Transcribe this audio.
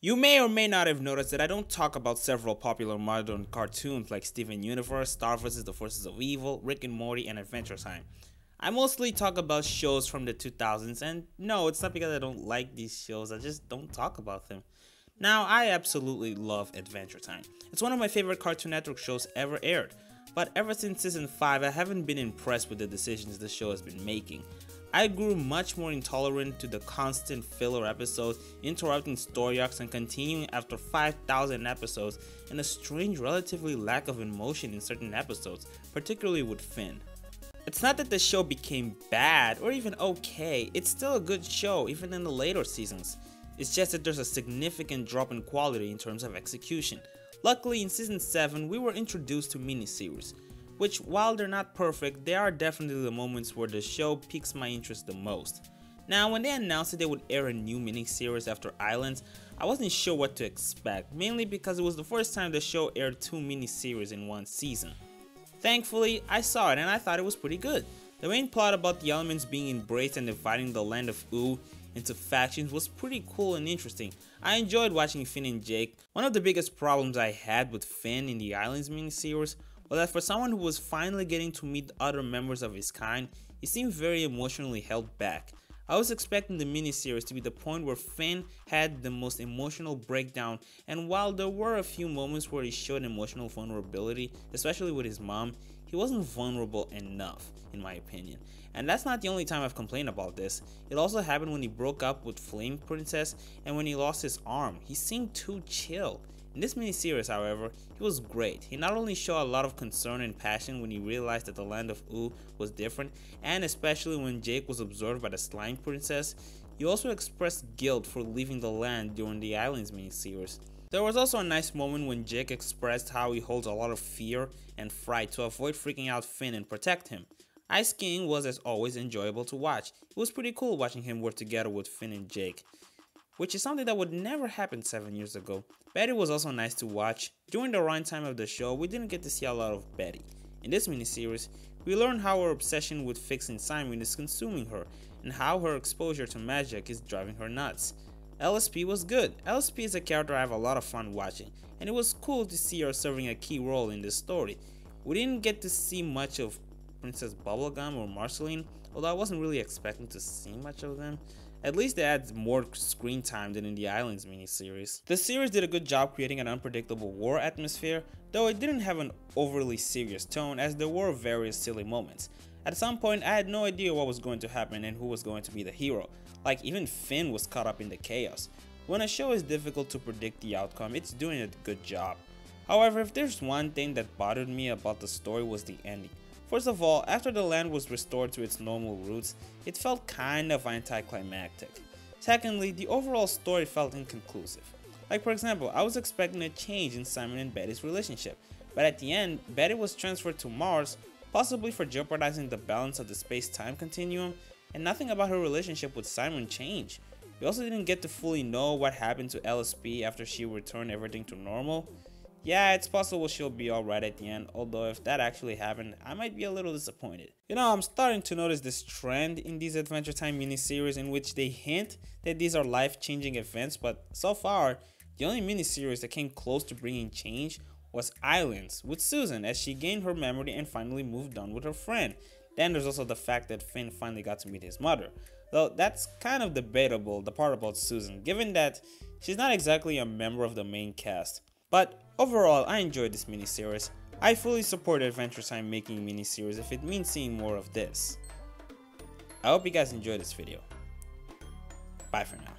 You may or may not have noticed that I don't talk about several popular modern cartoons like Steven Universe, Star vs. the Forces of Evil, Rick and Morty, and Adventure Time. I mostly talk about shows from the 2000s, and no, it's not because I don't like these shows, I just don't talk about them. Now, I absolutely love Adventure Time. It's one of my favorite Cartoon Network shows ever aired, but ever since season 5, I haven't been impressed with the decisions the show has been making. I grew much more intolerant to the constant filler episodes, interrupting story arcs and continuing after 5,000 episodes, and a strange relatively lack of emotion in certain episodes, particularly with Finn. It's not that the show became bad or even okay, it's still a good show even in the later seasons. It's just that there's a significant drop in quality in terms of execution. Luckily, in season 7, we were introduced to miniseries, which, while they're not perfect, they are definitely the moments where the show piques my interest the most. Now, when they announced that they would air a new miniseries after Islands, I wasn't sure what to expect, mainly because it was the first time the show aired 2 miniseries in one season. Thankfully, I saw it and I thought it was pretty good. The main plot about the elements being embraced and dividing the land of Ooo into factions was pretty cool and interesting. I enjoyed watching Finn and Jake. One of the biggest problems I had with Finn in the Islands miniseries was that for someone who was finally getting to meet other members of his kind, he seemed very emotionally held back. I was expecting the miniseries to be the point where Finn had the most emotional breakdown, and while there were a few moments where he showed emotional vulnerability, especially with his mom, he wasn't vulnerable enough, in my opinion. And that's not the only time I've complained about this. It also happened when he broke up with Flame Princess and when he lost his arm. He seemed too chill. In this miniseries, however, he was great. He not only showed a lot of concern and passion when he realized that the land of Ooo was different, and especially when Jake was observed by the Slime Princess, he also expressed guilt for leaving the land during the Islands miniseries. There was also a nice moment when Jake expressed how he holds a lot of fear and fright to avoid freaking out Finn and protect him. Ice King was, as always, enjoyable to watch. It was pretty cool watching him work together with Finn and Jake, which is something that would never happen 7 years ago. Betty was also nice to watch. During the runtime of the show, we didn't get to see a lot of Betty. In this miniseries, we learned how her obsession with fixing Simon is consuming her, and how her exposure to magic is driving her nuts. LSP was good. LSP is a character I have a lot of fun watching, and it was cool to see her serving a key role in this story. We didn't get to see much of Princess Bubblegum or Marceline, although I wasn't really expecting to see much of them. At least they had more screen time than in the Islands miniseries. The series did a good job creating an unpredictable war atmosphere, though it didn't have an overly serious tone as there were various silly moments. At some point, I had no idea what was going to happen and who was going to be the hero. Like, even Finn was caught up in the chaos. When a show is difficult to predict the outcome, it's doing a good job. However, if there's one thing that bothered me about the story was the ending. First of all, after the land was restored to its normal roots, it felt kind of anticlimactic. Secondly, the overall story felt inconclusive. Like, for example, I was expecting a change in Simon and Betty's relationship, but at the end, Betty was transferred to Mars, possibly for jeopardizing the balance of the space-time continuum, and nothing about her relationship with Simon changed. We also didn't get to fully know what happened to LSP after she returned everything to normal. Yeah, it's possible she'll be alright at the end, although if that actually happened, I might be a little disappointed. You know, I'm starting to notice this trend in these Adventure Time miniseries in which they hint that these are life-changing events, but so far, the only miniseries that came close to bringing change was Islands, with Susan as she gained her memory and finally moved on with her friend. Then there's also the fact that Finn finally got to meet his mother, though that's kind of debatable, the part about Susan, given that she's not exactly a member of the main cast. But overall, I enjoyed this miniseries. I fully support Adventure Time making miniseries if it means seeing more of this. I hope you guys enjoyed this video. Bye for now.